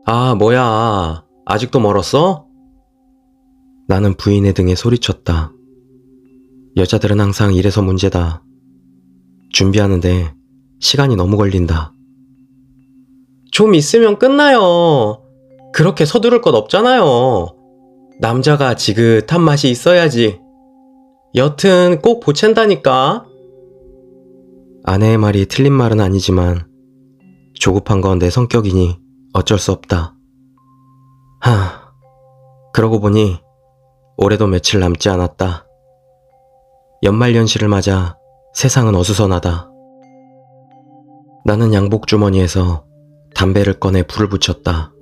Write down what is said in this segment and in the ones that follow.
아, 뭐야. 아직도 멀었어? 나는 부인의 등에 소리쳤다. 여자들은 항상 이래서 문제다. 준비하는데 시간이 너무 걸린다. 좀 있으면 끝나요. 그렇게 서두를 것 없잖아요. 남자가 지긋한 맛이 있어야지. 여튼 꼭 보챈다니까. 아내의 말이 틀린 말은 아니지만 조급한 건 내 성격이니 어쩔 수 없다. 그러고 보니 올해도 며칠 남지 않았다. 연말연시를 맞아 세상은 어수선하다. 나는 양복 주머니에서 담배를 꺼내 불을 붙였다.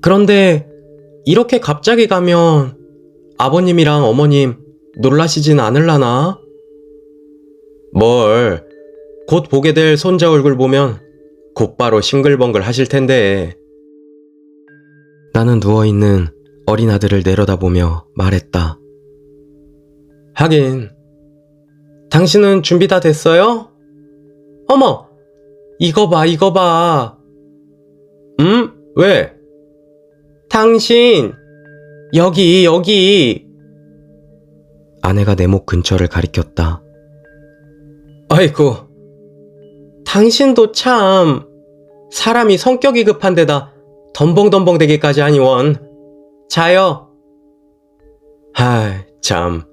그런데 이렇게 갑자기 가면 아버님이랑 어머님 놀라시진 않을라나? 뭘, 곧 보게 될 손자 얼굴 보면 곧바로 싱글벙글 하실 텐데. 나는 누워있는 어린 아들을 내려다보며 말했다. 하긴, 당신은 준비 다 됐어요? 어머, 이거 봐, 이거 봐. 왜? 당신, 여기. 아내가 내 목 근처를 가리켰다. 아이고, 당신도 참, 사람이 성격이 급한 데다 덤벙덤벙 되기까지 하니 원. 자요. 참,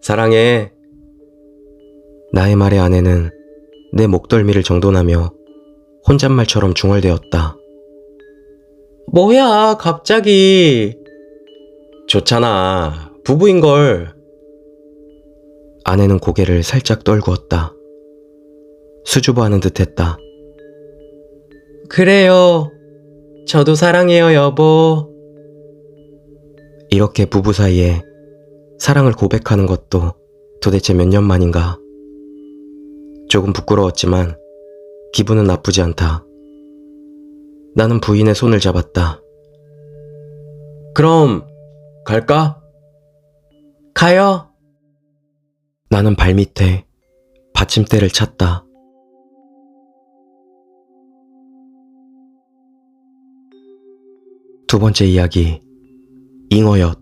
사랑해. 나의 말에 아내는 내 목덜미를 정돈하며 혼잣말처럼 중얼대었다. 뭐야, 갑자기. 좋잖아, 부부인걸. 아내는 고개를 살짝 떨구었다. 수줍어하는 듯했다. 그래요. 저도 사랑해요, 여보. 이렇게 부부 사이에 사랑을 고백하는 것도 도대체 몇 년 만인가. 조금 부끄러웠지만 기분은 나쁘지 않다. 나는 부인의 손을 잡았다. 그럼 갈까? 가요. 나는 발밑에 받침대를 찼다. 두 번째 이야기, 잉어엿.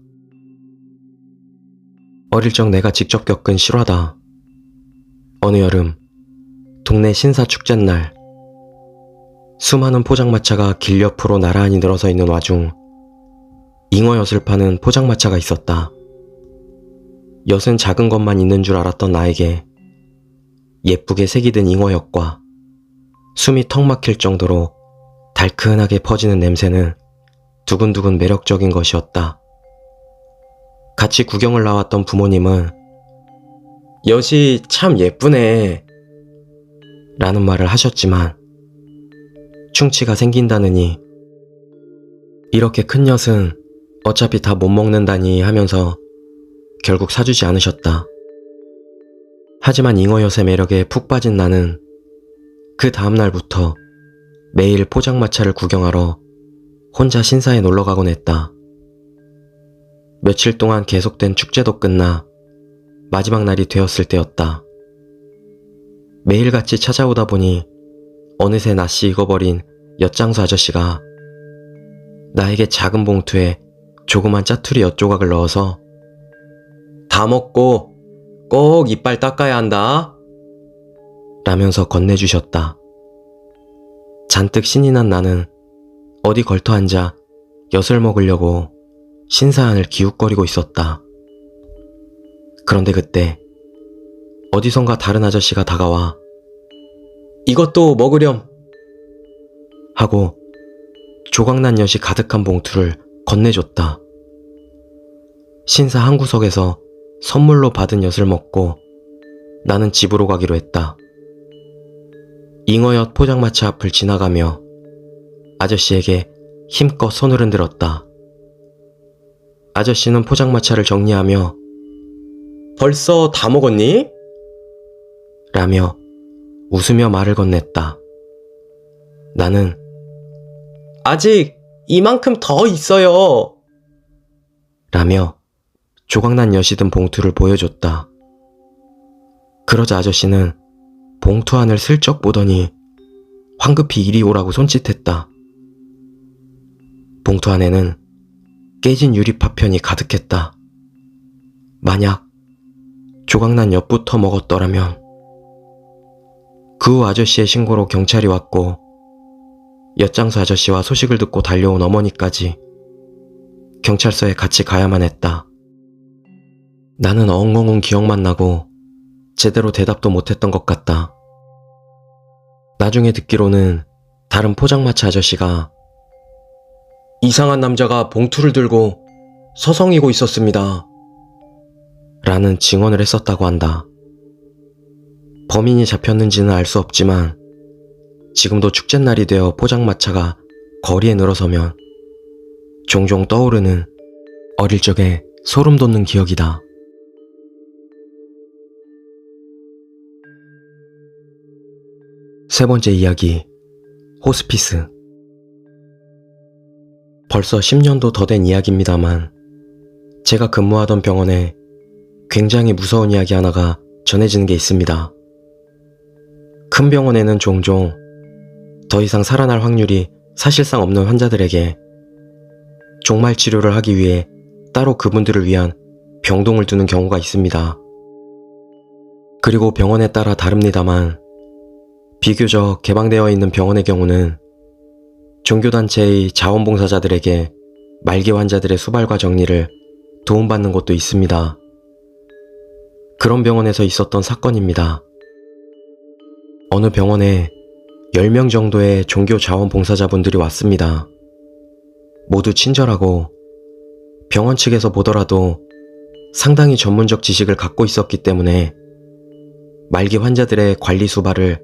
어릴 적 내가 직접 겪은 실화다. 어느 여름, 동네 신사 축제날, 수많은 포장마차가 길 옆으로 나란히 늘어서 있는 와중 잉어엿을 파는 포장마차가 있었다. 엿은 작은 것만 있는 줄 알았던 나에게 예쁘게 색이 든 잉어엿과 숨이 턱 막힐 정도로 달큰하게 퍼지는 냄새는 두근두근 매력적인 것이었다. 같이 구경을 나왔던 부모님은 엿이 참 예쁘네 라는 말을 하셨지만 충치가 생긴다느니 이렇게 큰 엿은 어차피 다 못 먹는다니 하면서 결국 사주지 않으셨다. 하지만 잉어엿의 매력에 푹 빠진 나는 그 다음날부터 매일 포장마차를 구경하러 혼자 신사에 놀러가곤 했다. 며칠 동안 계속된 축제도 끝나 마지막 날이 되었을 때였다. 매일같이 찾아오다 보니 어느새 낯이 익어버린 엿장수 아저씨가 나에게 작은 봉투에 조그만 짜투리 엿 조각을 넣어서 다 먹고 꼭 이빨 닦아야 한다 라면서 건네주셨다. 잔뜩 신이 난 나는 어디 걸터 앉아 엿을 먹으려고 신사 안을 기웃거리고 있었다. 그런데 그때 어디선가 다른 아저씨가 다가와 이것도 먹으렴 하고 조각난 엿이 가득한 봉투를 건네줬다. 신사 한 구석에서 선물로 받은 엿을 먹고 나는 집으로 가기로 했다. 잉어엿 포장마차 앞을 지나가며 아저씨에게 힘껏 손을 흔들었다. 아저씨는 포장마차를 정리하며 벌써 다 먹었니? 라며 웃으며 말을 건넸다. 나는 아직 이만큼 더 있어요 라며 조각난 엿이 든 봉투를 보여줬다. 그러자 아저씨는 봉투 안을 슬쩍 보더니 황급히 이리 오라고 손짓했다. 봉투 안에는 깨진 유리 파편이 가득했다. 만약 조각난 엿부터 먹었더라면. 그 후 아저씨의 신고로 경찰이 왔고 엿장수 아저씨와 소식을 듣고 달려온 어머니까지 경찰서에 같이 가야만 했다. 나는 엉엉 기억만 나고 제대로 대답도 못했던 것 같다. 나중에 듣기로는 다른 포장마차 아저씨가 이상한 남자가 봉투를 들고 서성이고 있었습니다. 라는 증언을 했었다고 한다. 범인이 잡혔는지는 알 수 없지만 지금도 축제날이 되어 포장마차가 거리에 늘어서면 종종 떠오르는 어릴 적의 소름 돋는 기억이다. 세 번째 이야기, 호스피스. 벌써 10년도 더 된 이야기입니다만 제가 근무하던 병원에 굉장히 무서운 이야기 하나가 전해지는 게 있습니다. 큰 병원에는 종종 더 이상 살아날 확률이 사실상 없는 환자들에게 종말 치료를 하기 위해 따로 그분들을 위한 병동을 두는 경우가 있습니다. 그리고 병원에 따라 다릅니다만 비교적 개방되어 있는 병원의 경우는 종교단체의 자원봉사자들에게 말기 환자들의 수발과 정리를 도움받는 곳도 있습니다. 그런 병원에서 있었던 사건입니다. 어느 병원에 10명 정도의 종교 자원봉사자분들이 왔습니다. 모두 친절하고 병원 측에서 보더라도 상당히 전문적 지식을 갖고 있었기 때문에 말기 환자들의 관리 수발을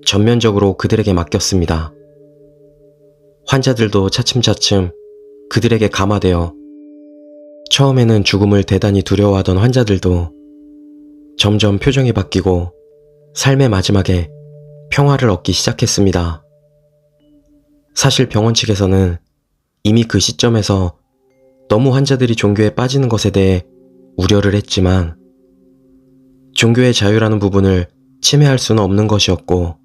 전면적으로 그들에게 맡겼습니다. 환자들도 차츰차츰 그들에게 감화되어 처음에는 죽음을 대단히 두려워하던 환자들도 점점 표정이 바뀌고 삶의 마지막에 평화를 얻기 시작했습니다. 사실 병원 측에서는 이미 그 시점에서 너무 환자들이 종교에 빠지는 것에 대해 우려를 했지만 종교의 자유라는 부분을 침해할 수는 없는 것이었고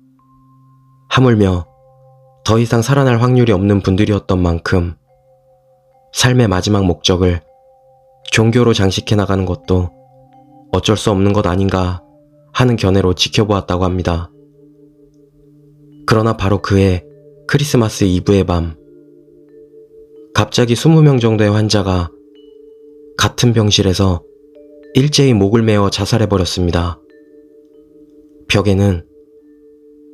하물며 더 이상 살아날 확률이 없는 분들이었던 만큼 삶의 마지막 목적을 종교로 장식해 나가는 것도 어쩔 수 없는 것 아닌가 하는 견해로 지켜보았다고 합니다. 그러나 바로 그해 크리스마스 이브의 밤, 갑자기 20명 정도의 환자가 같은 병실에서 일제히 목을 메어 자살해버렸습니다. 벽에는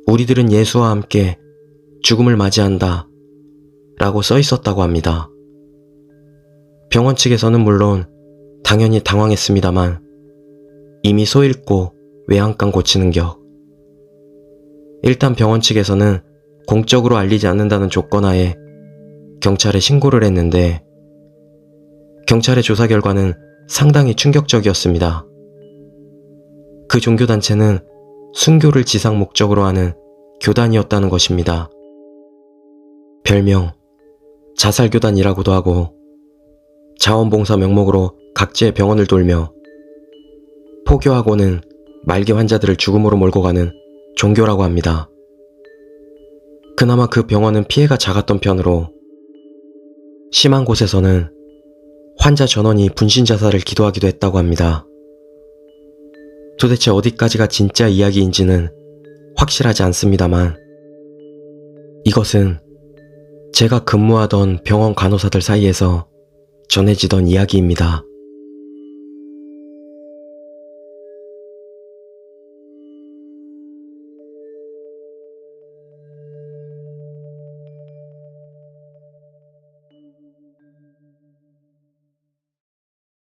우리들은 예수와 함께 죽음을 맞이한다 라고 써 있었다고 합니다. 병원 측에서는 물론 당연히 당황했습니다만 이미 소 잃고 외양간 고치는 격. 일단 병원 측에서는 공적으로 알리지 않는다는 조건하에 경찰에 신고를 했는데 경찰의 조사 결과는 상당히 충격적이었습니다. 그 종교단체는 순교를 지상 목적으로 하는 교단이었다는 것입니다. 별명 자살교단이라고도 하고 자원봉사 명목으로 각지의 병원을 돌며 포교하고는 말기 환자들을 죽음으로 몰고 가는 종교라고 합니다. 그나마 그 병원은 피해가 작았던 편으로 심한 곳에서는 환자 전원이 분신자살을 기도하기도 했다고 합니다. 도대체 어디까지가 진짜 이야기인지는 확실하지 않습니다만 이것은 제가 근무하던 병원 간호사들 사이에서 전해지던 이야기입니다.